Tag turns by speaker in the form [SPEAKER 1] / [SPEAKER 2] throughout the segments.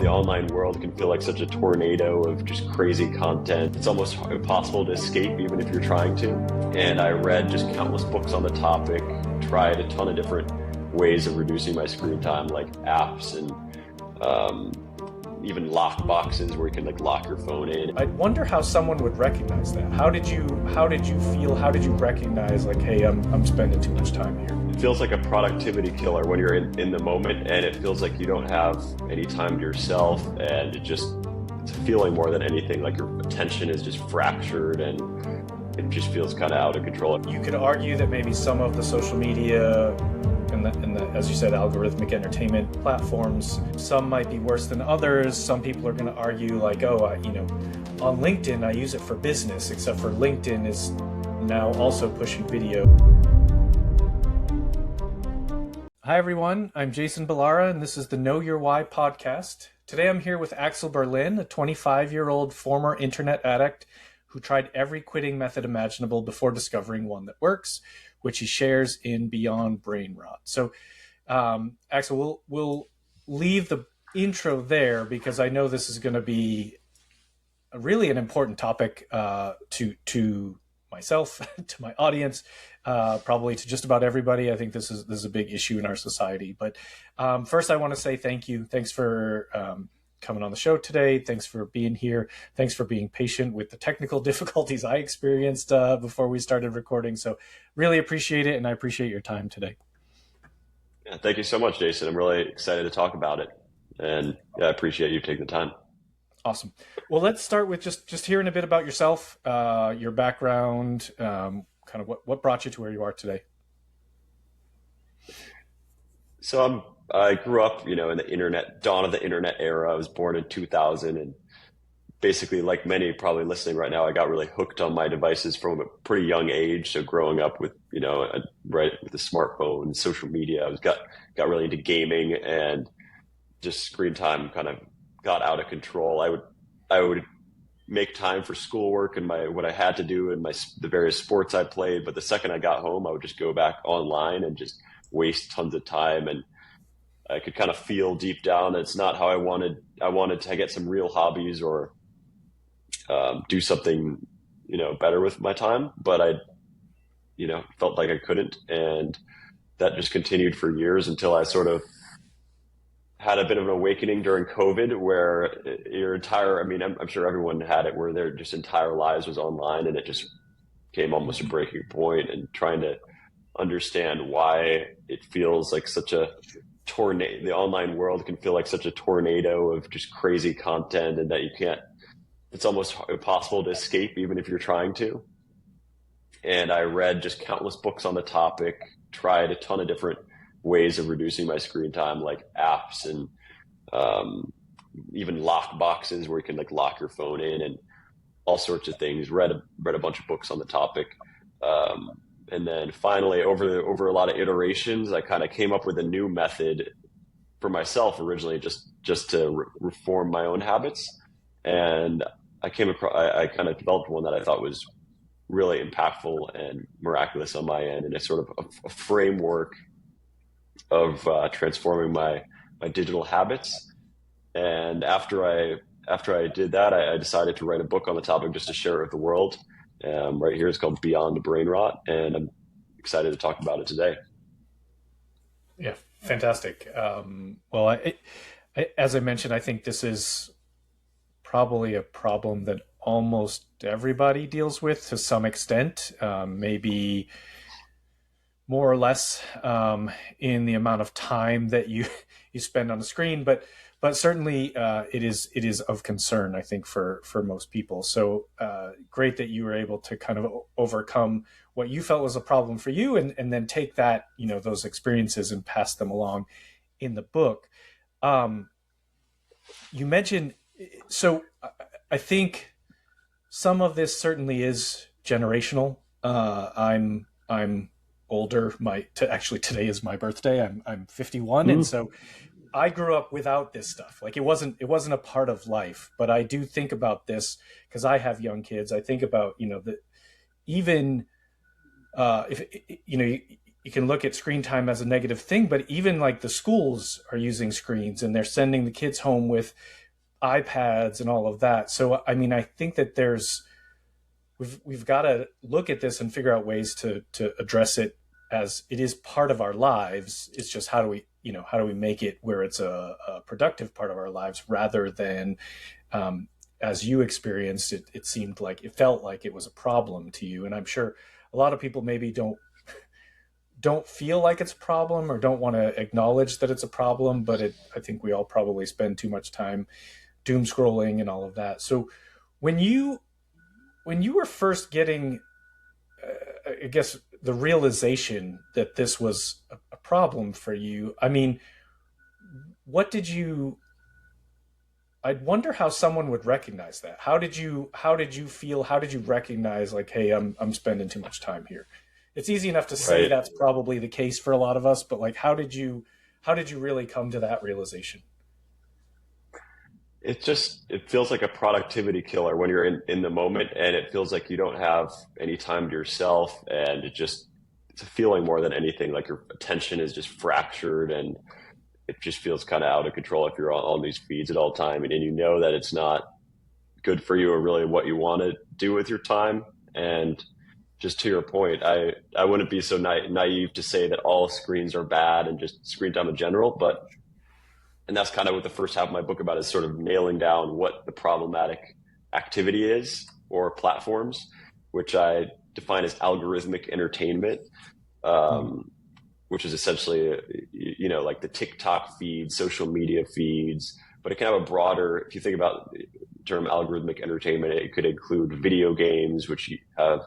[SPEAKER 1] online world can feel like such a tornado of just crazy content. It's almost impossible to escape even if you're trying to. And I read just countless books on the topic, tried a ton of different ways of reducing my screen time, like apps and even lock boxes where you can like lock your phone in.
[SPEAKER 2] I wonder how someone would recognize that. How did you feel? How did you recognize like, hey, I'm spending too much time here?
[SPEAKER 1] It feels like a productivity killer when you're in the moment, and it feels like you don't have any time to yourself, and it's a feeling more than anything like your attention is just fractured and it just feels kind of out of control.
[SPEAKER 2] You could argue that maybe some of the social media and the, as you said, algorithmic entertainment platforms, some might be worse than others. Some people are going to argue like, oh, on LinkedIn, I use it for business, except for LinkedIn is now also pushing video. Hi, everyone. I'm Jason Balara, and this is the Know Your Why podcast. Today, I'm here with Axel Berlin, a 25-year-old former internet addict who tried every quitting method imaginable before discovering one that works, which he shares in Beyond Brain Rot. So, Axel, we'll leave the intro there because I know this is going to be really an important topic to myself, to my audience, probably to just about everybody. I think this is a big issue in our society. But first, I want to say thank you. Thanks for coming on the show today. Thanks for being here. Thanks for being patient with the technical difficulties I experienced before we started recording. So really appreciate it, and I appreciate your time today.
[SPEAKER 1] Yeah, thank you so much, Jason. I'm really excited to talk about it, and I appreciate you taking the time.
[SPEAKER 2] Awesome. Well, let's start with just hearing a bit about yourself, your background, kind of what brought you to where you are today.
[SPEAKER 1] So I grew up, in the dawn of the internet era. I was born in 2000, and basically, like many probably listening right now, I got really hooked on my devices from a pretty young age. So growing up with, right with the smartphone, social media, I got really into gaming, and just screen time kind of got out of control. I would make time for schoolwork and what I had to do and the various sports I played. But the second I got home, I would just go back online and just waste tons of time. And I could kind of feel deep down that it's not how I wanted. I wanted to get some real hobbies or do something, better with my time. But I, felt like I couldn't. And that just continued for years until I sort of had a bit of an awakening during COVID where I'm sure everyone had it, where their just entire lives was online, and it just came almost a breaking point, and trying to understand why it feels like such a tornado. The online world can feel like such a tornado of just crazy content, and that it's almost impossible to escape even if you're trying to. And I read just countless books on the topic, tried a ton of different ways of reducing my screen time, like apps and even lock boxes where you can like lock your phone in, and all sorts of things. Read a bunch of books on the topic, and then finally, over a lot of iterations, I kind of came up with a new method for myself originally, just to reform my own habits. And I kind of developed one that I thought was really impactful and miraculous on my end, and it's sort of a framework of transforming my digital habits. And after I did that, I decided to write a book on the topic just to share it with the world. Right here, it's called Beyond Brain Rot, and I'm excited to talk about it today.
[SPEAKER 2] Yeah, fantastic. Well, as I mentioned, I think this is probably a problem that almost everybody deals with to some extent, maybe more or less in the amount of time that you spend on the screen, but certainly it is of concern, I think, for most people. So great that you were able to kind of overcome what you felt was a problem for you, and then take that, those experiences and pass them along in the book. You mentioned, so I think some of this certainly is generational. I'm older. Actually, today is my birthday. I'm 51, and so I grew up without this stuff. Like it wasn't a part of life. But I do think about this because I have young kids. I think about if you can look at screen time as a negative thing, but even like the schools are using screens and they're sending the kids home with iPads and all of that. So I mean, I think that we've got to look at this and figure out ways to address it, as it is part of our lives. It's just how do we make it where it's a productive part of our lives, rather than as you experienced it, it felt like it was a problem to you. And I'm sure a lot of people maybe don't feel like it's a problem or don't want to acknowledge that it's a problem, but I think we all probably spend too much time doom scrolling and all of that. So when you were first getting, I guess, the realization that this was a problem for you, I mean, what did you? I'd wonder how someone would recognize that. How did you feel? How did you recognize, like, hey, I'm spending too much time here? It's easy enough to say
[SPEAKER 1] Right.
[SPEAKER 2] that's probably the case for a lot of us, but like, how did you really come to that realization?
[SPEAKER 1] It feels like a productivity killer when you're in the moment, and it feels like you don't have any time to yourself, and it's a feeling more than anything, like your attention is just fractured, and it just feels kind of out of control if you're on these feeds at all time, and you know that it's not good for you or really what you want to do with your time. And just to your point, I wouldn't be so naive to say that all screens are bad and just screen time in general, but and that's kind of what the first half of my book about, is sort of nailing down what the problematic activity is, or platforms, which I define as algorithmic entertainment,
[SPEAKER 2] Mm.
[SPEAKER 1] um, which is essentially, like the TikTok feeds, social media feeds, but it can have a broader, if you think about the term algorithmic entertainment, it could include video games, which you have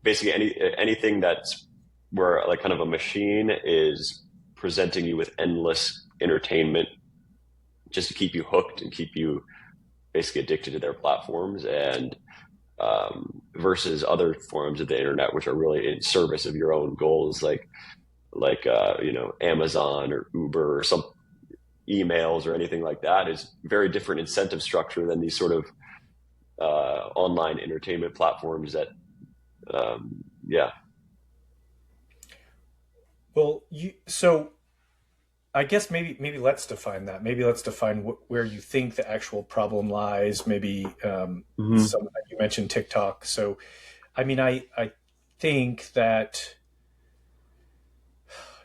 [SPEAKER 1] basically anything that's where like kind of a machine is presenting you with endless entertainment just to keep you hooked and keep you basically addicted to their platforms, and versus other forms of the internet which are really in service of your own goals, like Amazon or Uber or some emails or anything like that, is very different incentive structure than these sort of online entertainment platforms that yeah.
[SPEAKER 2] Well, so I guess maybe let's define that. Maybe let's define where you think the actual problem lies. Maybe
[SPEAKER 1] Hmm.
[SPEAKER 2] some you mentioned TikTok. So I mean, I think that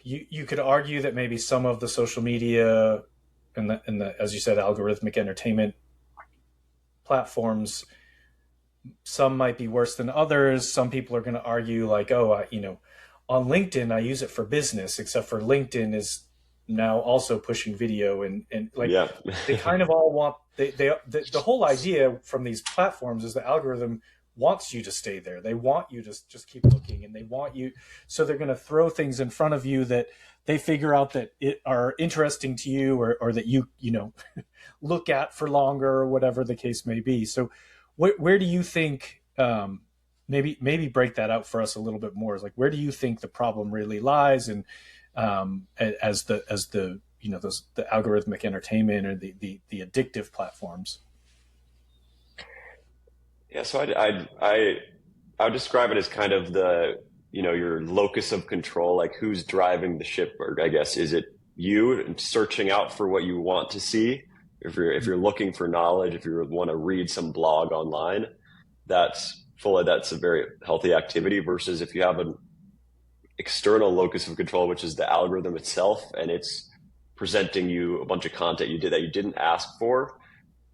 [SPEAKER 2] you could argue that maybe some of the social media and the, as you said, algorithmic entertainment platforms, some might be worse than others. Some people are going to argue like, oh, on LinkedIn I use it for business, except for LinkedIn is now also pushing video, and like
[SPEAKER 1] Yeah.
[SPEAKER 2] they kind of all want the whole idea from these platforms is the algorithm wants you to stay there. They want you to just keep looking, and they want you, so they're going to throw things in front of you that they figure out that it are interesting to you, or that you look at for longer, or whatever the case may be. So where do you think, maybe break that out for us a little bit more, is like, where do you think the problem really lies, and as the those the algorithmic entertainment or the addictive platforms?
[SPEAKER 1] Yeah, so I would describe it as kind of the, your locus of control, like who's driving the ship, or I guess, is it you searching out for what you want to see? If you're looking for knowledge, if you want to read some blog online, that's a very healthy activity, versus if you have an external locus of control, which is the algorithm itself, and it's presenting you a bunch of content that you didn't ask for,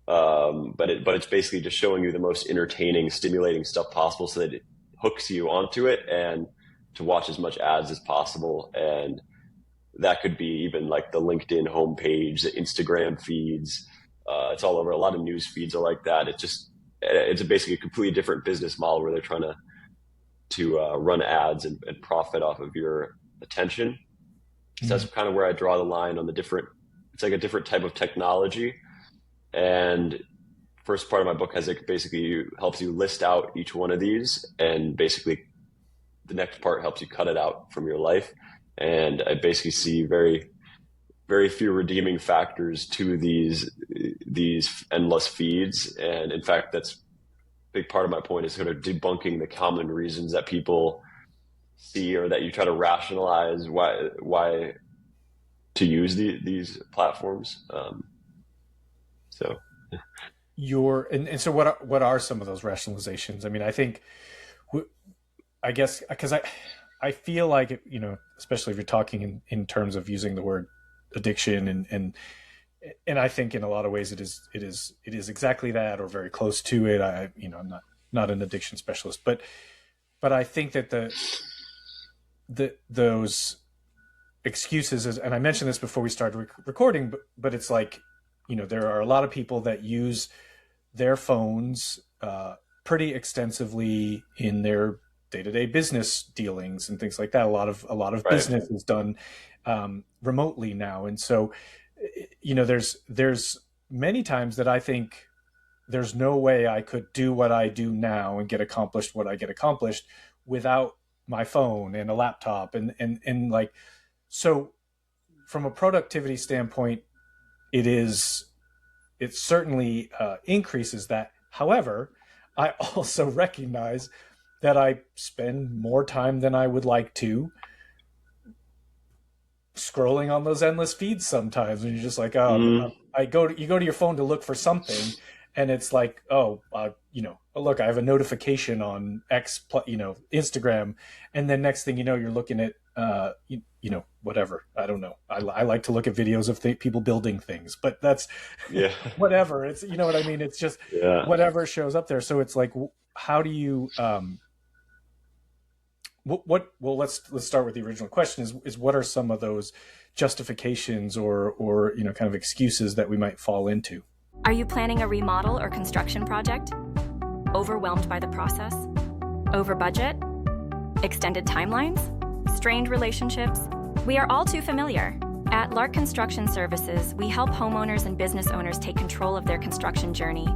[SPEAKER 1] but it's basically just showing you the most entertaining, stimulating stuff possible, so that it hooks you onto it, and to watch as much ads as possible. And that could be even like the LinkedIn homepage, the Instagram feeds. It's all over. A lot of news feeds are like that. It's basically a completely different business model where they're trying to run ads and profit off of your attention. So that's
[SPEAKER 2] Mm.
[SPEAKER 1] kind of where I draw the line on the different. It's like a different type of technology. And first part of my book has like basically helps you list out each one of these, and basically the next part helps you cut it out from your life. And I basically see very very few redeeming factors to these endless feeds. And in fact, that's a big part of my point, is sort of debunking the common reasons that people see, or that you try to rationalize why to use these platforms. So
[SPEAKER 2] And so what are some of those rationalizations? I mean, I think, I guess, because I feel like, especially if you're talking in terms of using the word addiction, and I think in a lot of ways it is exactly that, or very close to it. I'm not an addiction specialist, but I think that those excuses is, and I mentioned this before we started recording, but it's like, there are a lot of people that use their phones pretty extensively in their day-to-day business dealings and things like that. A lot of
[SPEAKER 1] right,
[SPEAKER 2] business is done remotely now, and so there's many times that I think there's no way I could do what I do now and get accomplished what I get accomplished without my phone and a laptop, and like, so from a productivity standpoint, it certainly increases that. However, I also recognize that I spend more time than I would like to scrolling on those endless feeds sometimes, and you're just like, oh,
[SPEAKER 1] mm,
[SPEAKER 2] you go to your phone to look for something, and it's like, oh, oh, look, I have a notification on Instagram, and then next thing you know, you're looking at whatever. I don't know. I like to look at videos of people building things, but that's
[SPEAKER 1] yeah,
[SPEAKER 2] whatever. It's, you know what I mean. It's just
[SPEAKER 1] yeah.
[SPEAKER 2] whatever shows up there. So it's like, how do you well, let's start with the original question, is what are some of those justifications or kind of excuses that we might fall into?
[SPEAKER 3] Are you planning a remodel or construction project? Overwhelmed by the process? Over budget? Extended timelines? Strained relationships? We are all too familiar. At Lark Construction Services, we help homeowners and business owners take control of their construction journey,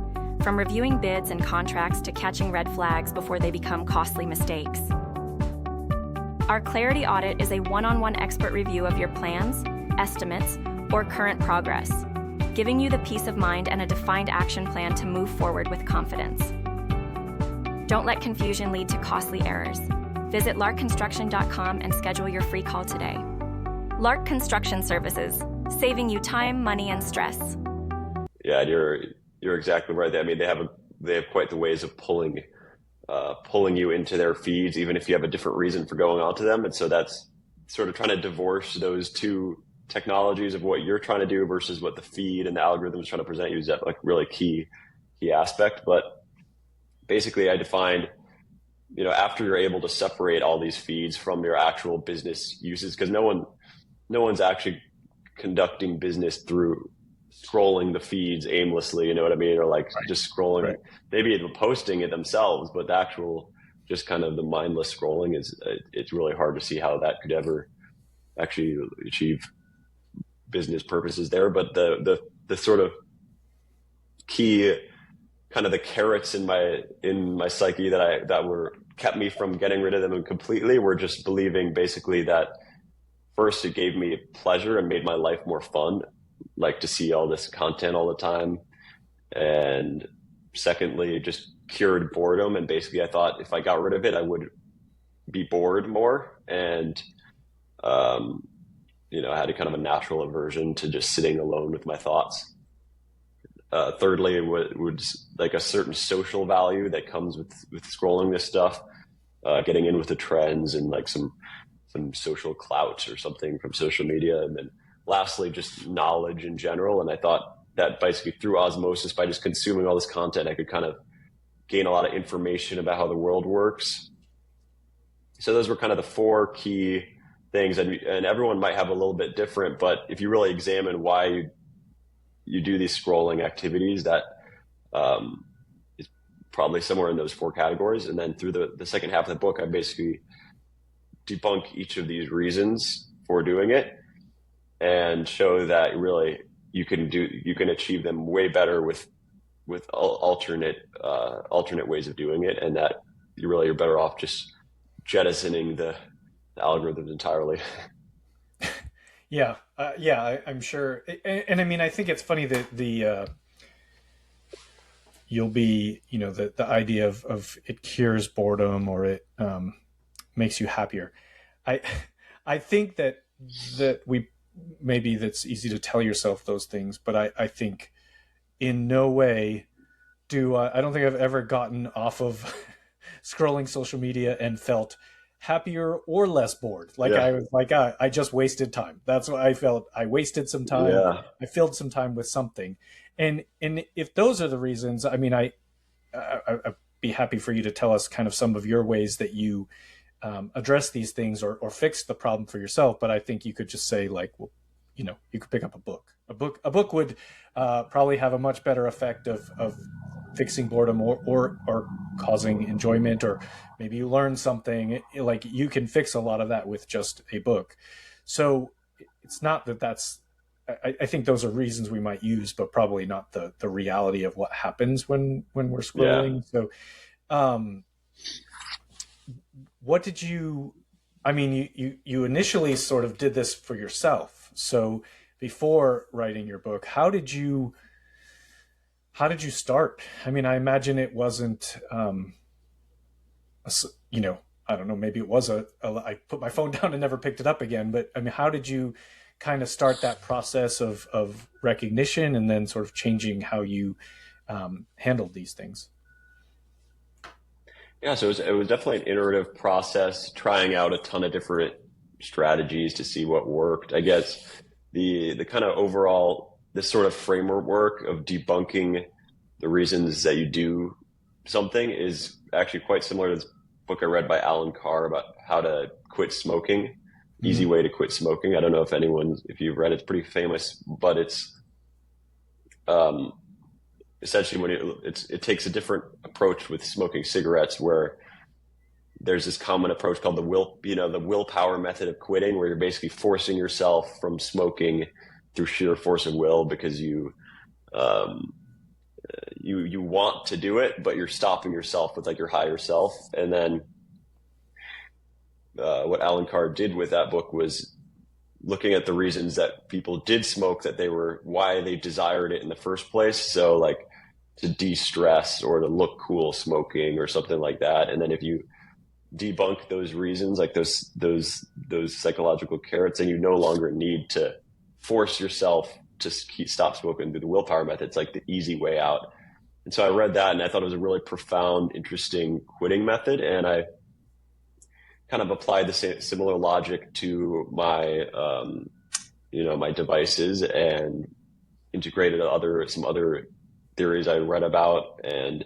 [SPEAKER 3] from reviewing bids and contracts to catching red flags before they become costly mistakes. Our Clarity Audit is a one-on-one expert review of your plans, estimates, or current progress, giving you the peace of mind and a defined action plan to move forward with confidence. Don't let confusion lead to costly errors. Visit larkconstruction.com and schedule your free call today. Lark Construction Services, saving you time, money, and stress.
[SPEAKER 1] Yeah, and you're exactly right. I mean, they have quite the ways of pulling you into their feeds, even if you have a different reason for going onto them. And so that's sort of trying to divorce those two technologies of what you're trying to do versus what the feed and the algorithm is trying to present you, is that like really key aspect. But basically, I defined, after you're able to separate all these feeds from your actual business uses, because no one's actually conducting business through scrolling the feeds aimlessly, you know what I mean? Or like just scrolling,
[SPEAKER 2] Right.
[SPEAKER 1] maybe even posting it themselves, but the actual, just kind of the mindless scrolling it's really hard to see how that could ever actually achieve business purposes there. But the sort of key, kind of the carrots in my psyche that were kept me from getting rid of them completely were just believing basically that, first, it gave me pleasure and made my life more fun, like to see all this content all the time. And secondly, it just cured boredom. And basically, I thought if I got rid of it, I would be bored more. And, I had a kind of a natural aversion to just sitting alone with my thoughts. Thirdly, it would like a certain social value that comes with scrolling this stuff, getting in with the trends and like some social clout or something from social media. And then lastly, just knowledge in general. And I thought that basically through osmosis, by just consuming all this content, I could kind of gain a lot of information about how the world works. So those were kind of the four key things. And everyone might have a little bit different, but if you really examine why you do these scrolling activities, that is probably somewhere in those four categories. And then through the second half of the book, I basically debunk each of these reasons for doing it and show that really you can achieve them way better with alternate ways of doing it, and that you're better off just jettisoning the algorithms entirely.
[SPEAKER 2] Yeah, I'm sure. And I mean, I think it's funny that you'll be, the idea of it cures boredom, or makes you happier. I I think that we maybe that's easy to tell yourself those things, but I think in no way do I don't think I've ever gotten off of scrolling social media and felt happier or less bored. Like
[SPEAKER 1] Yeah.
[SPEAKER 2] I was like, I just wasted time. That's what I felt. I wasted some time.
[SPEAKER 1] Yeah.
[SPEAKER 2] I filled some time with something. And if those are the reasons, I mean, I'd be happy for you to tell us kind of some of your ways that you address these things or fix the problem for yourself. But I think you could just say like, well, you could pick up a book. A book would probably have a much better effect of fixing boredom or causing enjoyment, or maybe you learn something. Like you can fix a lot of that with just a book. So it's not that's. I think those are reasons we might use, but probably not the reality of what happens when we're
[SPEAKER 1] Yeah.
[SPEAKER 2] scrolling. So, um, what did you? I mean, you initially sort of did this for yourself. So before writing your book, how did you start? I mean, I imagine it wasn't, I don't know, maybe it was I put my phone down and never picked it up again. But I mean, how did you kind of start that process of recognition and then sort of changing how you handled these things?
[SPEAKER 1] Yeah, so it was definitely an iterative process, trying out a ton of different strategies to see what worked. I guess the kind of overall this sort of framework of debunking the reasons that you do something is actually quite similar to this book I read by Alan Carr about how to quit smoking. Easy
[SPEAKER 2] Mm-hmm.
[SPEAKER 1] way to quit smoking. I don't know if you've read it, it's pretty famous, but it's um, essentially it takes a different approach with smoking cigarettes, where there's this common approach called the willpower method of quitting, where you're basically forcing yourself from smoking through sheer force of will because um, you want to do it, but you're stopping yourself with like your higher self. And then what Alan Carr did with that book was looking at the reasons that people did smoke, why they desired it in the first place. So like to de-stress or to look cool smoking or something like that. And then if you debunk those reasons, like those psychological carrots, and you no longer need to force yourself to stop smoking through the willpower method. It's like the easy way out. And so I read that and I thought it was a really profound, interesting quitting method. And I kind of applied the similar logic to my devices, and integrated some other theories I read about. And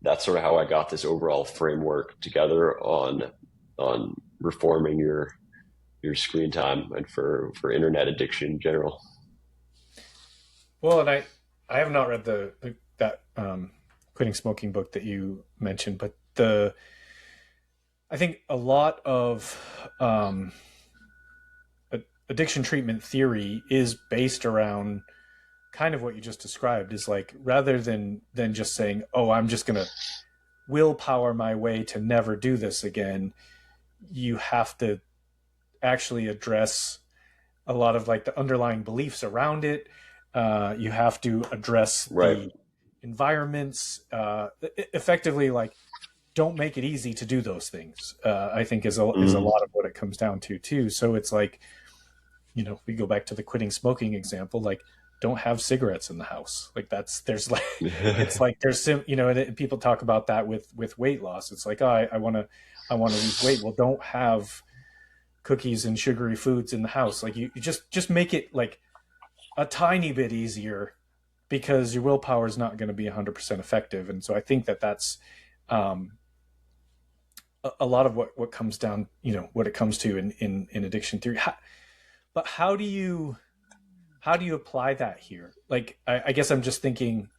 [SPEAKER 1] that's sort of how I got this overall framework together on reforming your screen time and for internet addiction in general.
[SPEAKER 2] Well, and I have not read that quitting smoking book that you mentioned, but I think a lot of addiction treatment theory is based around kind of what you just described, is like, rather than just saying, oh, I'm just going to willpower my way to never do this again, you have to actually address a lot of like the underlying beliefs around it. You have to address
[SPEAKER 1] Right.
[SPEAKER 2] the environments, effectively, like, don't make it easy to do those things. I think is a lot of what it comes down to too. So it's like, we go back to the quitting smoking example, like, don't have cigarettes in the house. Like there's like, it's like and people talk about that with weight loss. It's like, oh, I want to lose weight. Well, don't have cookies and sugary foods in the house. Like you just make it like a tiny bit easier, because your willpower is not going to be 100% effective. And so I think that's a lot of what comes down, what it comes to in addiction theory. But how do you apply that here? Like, I guess I'm just thinking,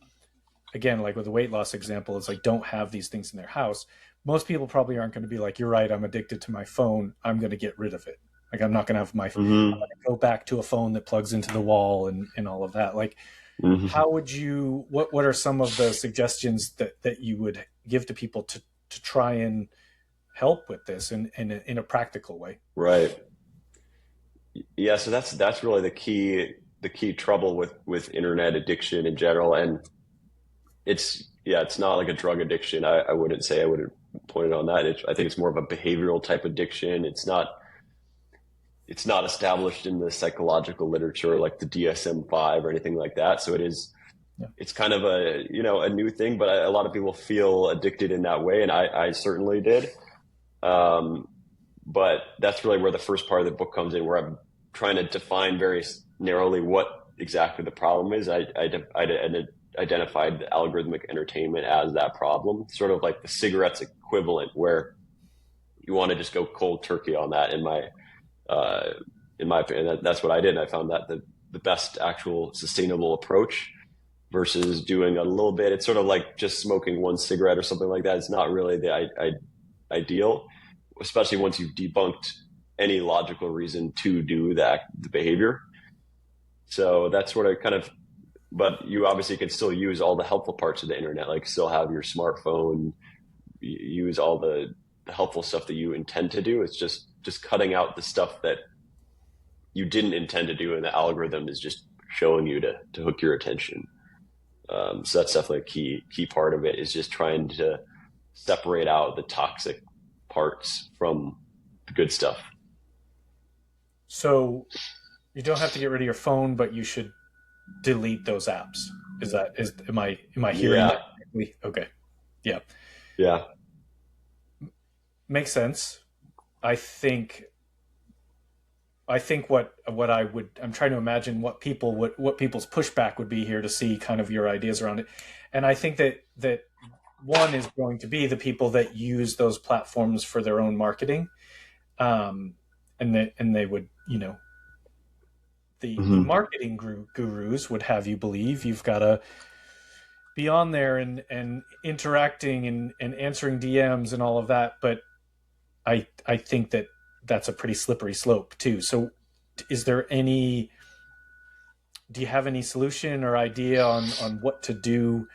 [SPEAKER 2] again, like with the weight loss example, it's like, don't have these things in their house. Most people probably aren't going to be like, you're right, I'm addicted to my phone, I'm going to get rid of it. Like, I'm not going to have I'm going to go back to a phone that plugs into the wall and all of that. Like, how would you, what are some of the suggestions that you would give to people to try and help with this in a practical way?
[SPEAKER 1] Right. Yeah. So that's really the key trouble with internet addiction in general. And it's not like a drug addiction. I wouldn't say I would pointed on that. I think it's more of a behavioral type addiction. It's not established in the psychological literature like the DSM-5 or anything like that. So it's kind of a, a new thing, but a lot of people feel addicted in that way. And I certainly did. But that's really where the first part of the book comes in, where I'm trying to define very narrowly what exactly the problem is. I identified algorithmic entertainment as that problem, sort of like the cigarettes equivalent, where you want to just go cold turkey on that. In my opinion, that's what I did. And I found that the best actual sustainable approach versus doing a little bit. It's sort of like just smoking one cigarette or something like that. It's not really the ideal, especially once you've debunked any logical reason to do the behavior. So that's sort of kind of, but you obviously can still use all the helpful parts of the internet, like still have your smartphone, use all the helpful stuff that you intend to do. It's just cutting out the stuff that you didn't intend to do, and the algorithm is just showing you to hook your attention. So that's definitely a key part of it, is just trying to separate out the toxic parts from the good stuff.
[SPEAKER 2] So you don't have to get rid of your phone, but you should delete those apps. Am I hearing that correctly? Okay. Yeah.
[SPEAKER 1] Yeah.
[SPEAKER 2] Makes sense. I think what I'm trying to imagine what people's pushback would be here to see kind of your ideas around it. And I think that one is going to be the people that use those platforms for their own marketing. And they would, the marketing gurus would have you believe you've got to be on there and interacting and answering DMs and all of that. But I think that's a pretty slippery slope too. So do you have any solution or idea on what to do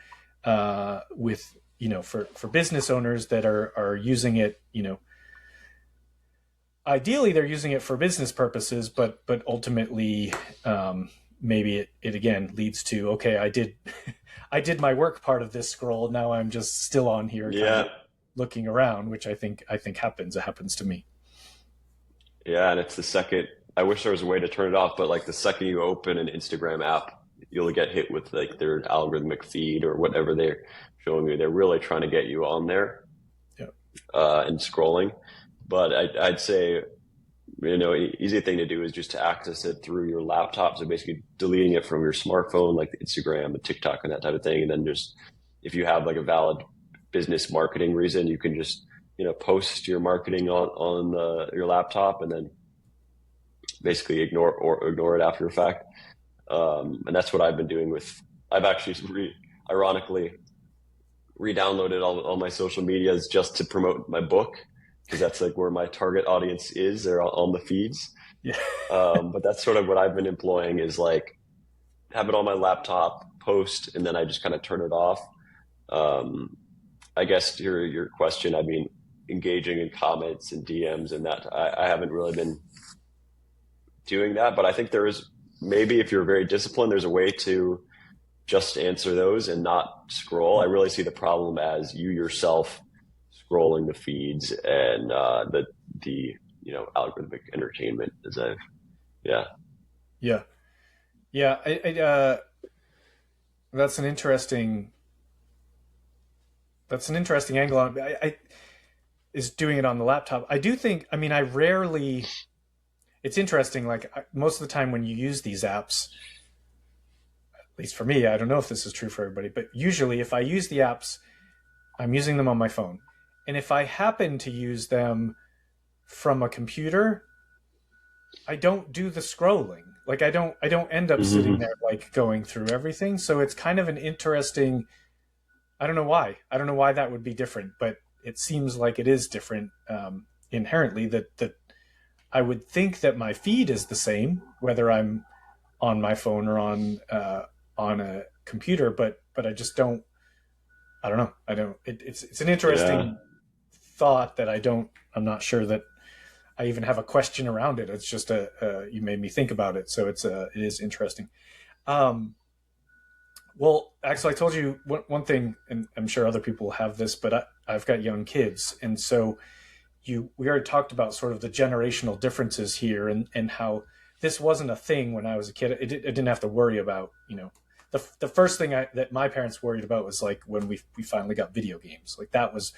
[SPEAKER 2] with, for business owners that are using it, ideally they're using it for business purposes, but ultimately maybe it again leads to, okay, I did my work part of this scroll. Now I'm just still on here kind of looking around, which I think happens. It happens to me.
[SPEAKER 1] Yeah. And it's the second, I wish there was a way to turn it off, but like the second you open an Instagram app, you'll get hit with like their algorithmic feed or whatever they're showing you. They're really trying to get you on there and scrolling. But I'd say, easy thing to do is just to access it through your laptop. So basically deleting it from your smartphone, like the Instagram and TikTok and that type of thing. And then just, if you have like a valid business marketing reason, you can just, post your marketing on your laptop and then basically ignore it after the fact. And that's what I've been doing I've actually ironically re-downloaded all my social medias just to promote my book, because that's like where my target audience is. They're on the feeds.
[SPEAKER 2] Yeah.
[SPEAKER 1] But that's sort of what I've been employing, is like have it on my laptop, post, and then I just kind of turn it off. I guess to your question, I mean, engaging in comments and DMs and that, I haven't really been doing that, but I think there is, maybe if you're very disciplined, there's a way to just answer those and not scroll. I really see the problem as you yourself scrolling the feeds and the algorithmic entertainment
[SPEAKER 2] That's an interesting angle on I is doing it on the laptop. I do think, it's interesting, like most of the time when you use these apps, at least for me, I don't know if this is true for everybody, but usually if I use the apps, I'm using them on my phone. And if I happen to use them from a computer, I don't do the scrolling. Like I don't end up sitting there like going through everything. So it's kind of an interesting, I don't know why that would be different, but it seems like it is different inherently, that I would think that my feed is the same, whether I'm on my phone or on a computer, but I just don't, I don't know. It's an interesting thought that I'm not sure that I even have a question around it. It's just you made me think about it. So it is interesting. Well, Axel, I told you one thing, and I'm sure other people have this, but I've got young kids, and so we already talked about sort of the generational differences here, and how this wasn't a thing when I was a kid. I didn't have to worry about, the first thing that my parents worried about was like when we finally got video games. Like that was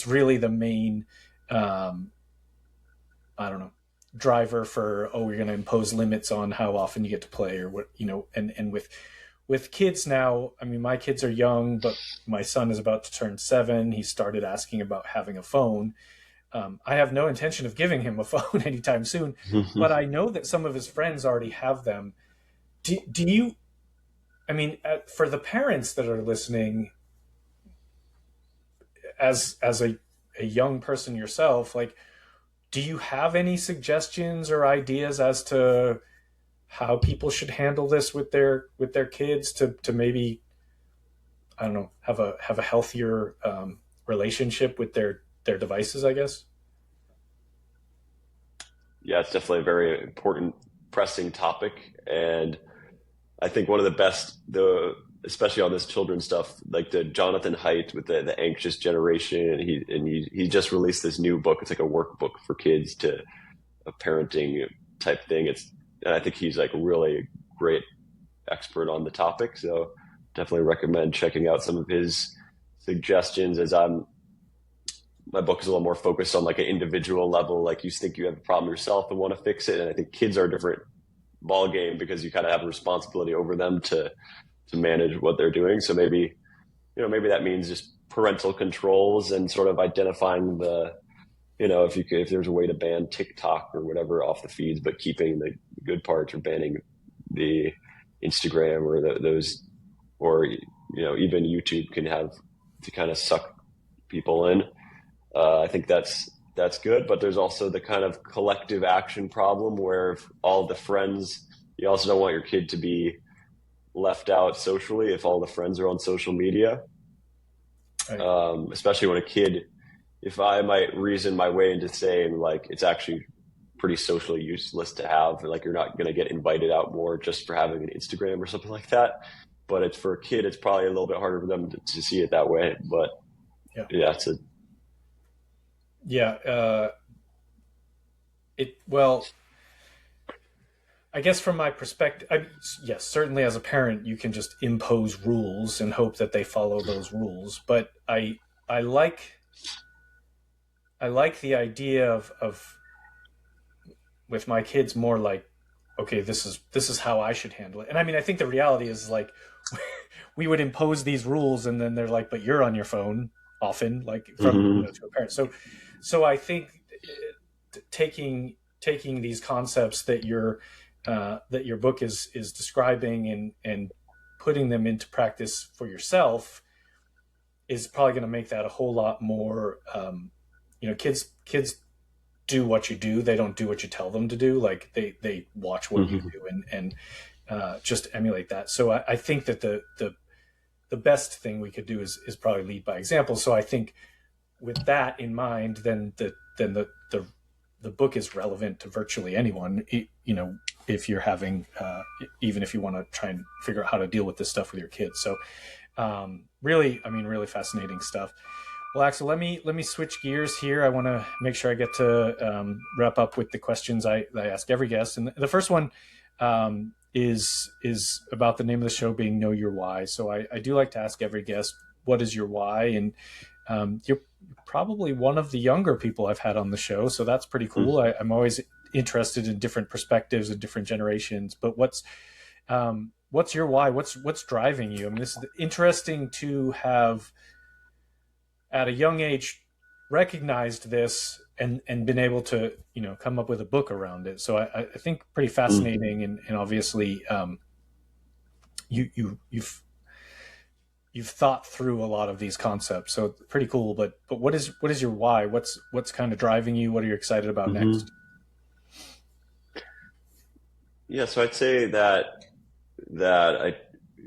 [SPEAKER 2] really the main, I don't know, driver for, oh, we're going to impose limits on how often you get to play or what, and with kids now, I mean, my kids are young, but my son is about to turn 7. He started asking about having a phone. I have no intention of giving him a phone anytime soon, but I know that some of his friends already have them. Do you, I mean, for the parents that are listening, as a young person yourself, like, do you have any suggestions or ideas as to how people should handle this with their kids to maybe, I don't know, have a healthier relationship with their devices, I guess?
[SPEAKER 1] Yeah, it's definitely a very important, pressing topic, and I think one of the best, especially on this children's stuff, like the Jonathan Haidt with the anxious generation, he just released this new book. It's like a workbook for kids to a parenting type thing. And I think he's like really great expert on the topic. So definitely recommend checking out some of his suggestions. My book is a little more focused on like an individual level. Like you think you have a problem yourself and want to fix it. And I think kids are a different ball game because you kind of have a responsibility over them to manage what they're doing. So maybe that means just parental controls and sort of identifying if there's a way to ban TikTok or whatever off the feeds, but keeping the good parts, or banning the Instagram or those, or even YouTube can have to kind of suck people in. I think that's good, but there's also the kind of collective action problem where if all the friends, you also don't want your kid to be left out socially if all the friends are on social media. Right. Especially when a kid, if I might reason my way into saying like it's actually pretty socially useless to have, like you're not going to get invited out more just for having an Instagram or something like that. But it's for a kid, it's probably a little bit harder for them to see it that way. But yeah,
[SPEAKER 2] I guess from my perspective, yes, certainly as a parent, you can just impose rules and hope that they follow those rules. But I like the idea of with my kids more like, okay, this is how I should handle it. And I mean, I think the reality is like we would impose these rules, and then they're like, but you're on your phone often, like from to a parent. So I think taking these concepts that your book is describing and putting them into practice for yourself is probably going to make that a whole lot more. Kids do what you do; they don't do what you tell them to do. Like they watch what you do and just emulate that. So I think that the best thing we could do is probably lead by example. So I think with that in mind, then the book is relevant to virtually anyone. If you're having, even if you want to try and figure out how to deal with this stuff with your kids. So really fascinating stuff. Well, Axel, let me switch gears here. I want to make sure I get to wrap up with the questions I ask every guest. And the first one is about the name of the show being Know Your Why. So I do like to ask every guest, what is your why? And you're probably one of the younger people I've had on the show, so that's pretty cool. I'm always interested in different perspectives and different generations. But what's your why? What's driving you? I mean, this is interesting to have at a young age recognized this and been able to come up with a book around it. So I think pretty fascinating, and obviously you've thought through a lot of these concepts, so pretty cool. But what is your why? What's kind of driving you? What are you excited about next?
[SPEAKER 1] Yeah, so I'd say that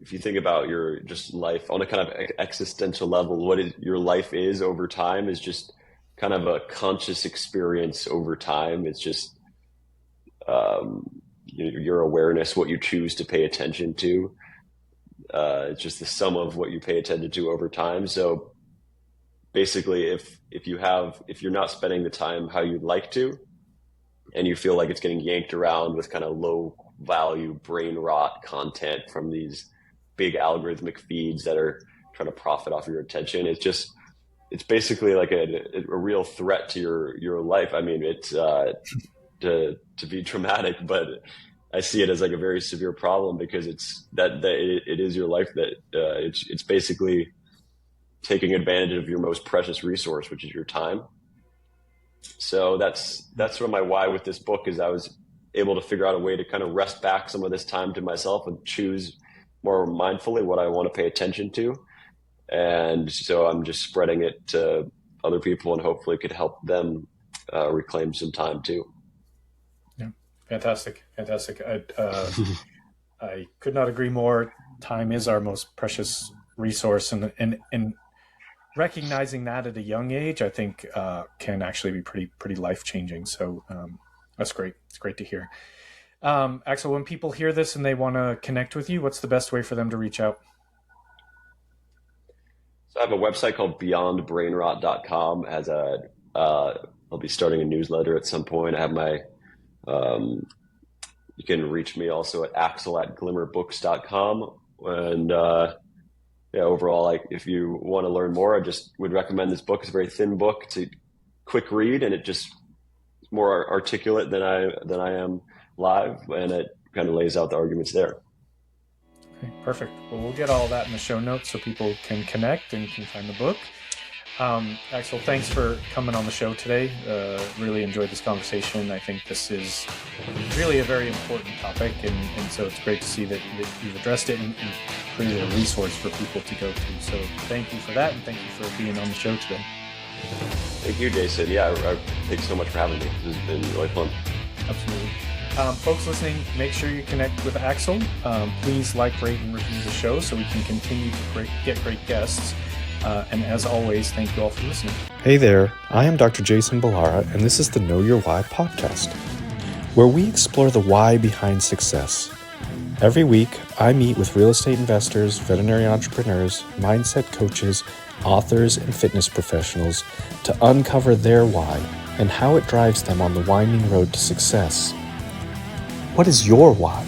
[SPEAKER 1] if you think about your just life on a kind of existential level, what your life is over time is just kind of a conscious experience over time. It's just your awareness, what you choose to pay attention to. It's just the sum of what you pay attention to over time. So basically, if you're not spending the time how you'd like to, and you feel like it's getting yanked around with kind of low value brain rot content from these big algorithmic feeds that are trying to profit off your attention, it's basically like a real threat to your life. I mean, it's to be dramatic, but I see it as like a very severe problem, because it is your life, that it's basically taking advantage of your most precious resource, which is your time. So that's sort of my why with this book, is I was able to figure out a way to kind of wrest back some of this time to myself and choose more mindfully what I want to pay attention to. And so I'm just spreading it to other people, and hopefully could help them reclaim some time too.
[SPEAKER 2] Yeah, fantastic. I could not agree more. Time is our most precious resource, and recognizing that at a young age, I think can actually be pretty life-changing. So that's great. It's great to hear. Axel, when people hear this and they want to connect with you, what's the best way for them to reach out?
[SPEAKER 1] So I have a website called beyondbrainrot.com. I'll be starting a newsletter at some point. I have my, you can reach me also at axel@glimmerbooks.com. And overall, if you want to learn more, I just would recommend this book. It's a very thin book. It's a quick read, and it's more articulate than I am live, and it kind of lays out the arguments there.
[SPEAKER 2] Okay, perfect. Well, we'll get all that in the show notes so people can connect and can find the book. Axel, thanks for coming on the show today. Really enjoyed this conversation. I think this is really a very important topic, and so it's great to see that you've addressed it and created a resource for people to go to. So thank you for that, and thank you for being on the show today.
[SPEAKER 1] Thank you, Jason. Yeah, thanks so much for having me. This has been really fun.
[SPEAKER 2] Absolutely. Folks listening, make sure you connect with Axel. Please like, rate, and review the show so we can continue to get great guests. And as always, thank you all for listening.
[SPEAKER 4] Hey there, I am Dr. Jason Balara, and this is the Know Your Why podcast, where we explore the why behind success. Every week, I meet with real estate investors, veterinary entrepreneurs, mindset coaches, authors, and fitness professionals to uncover their why and how it drives them on the winding road to success. What is your why?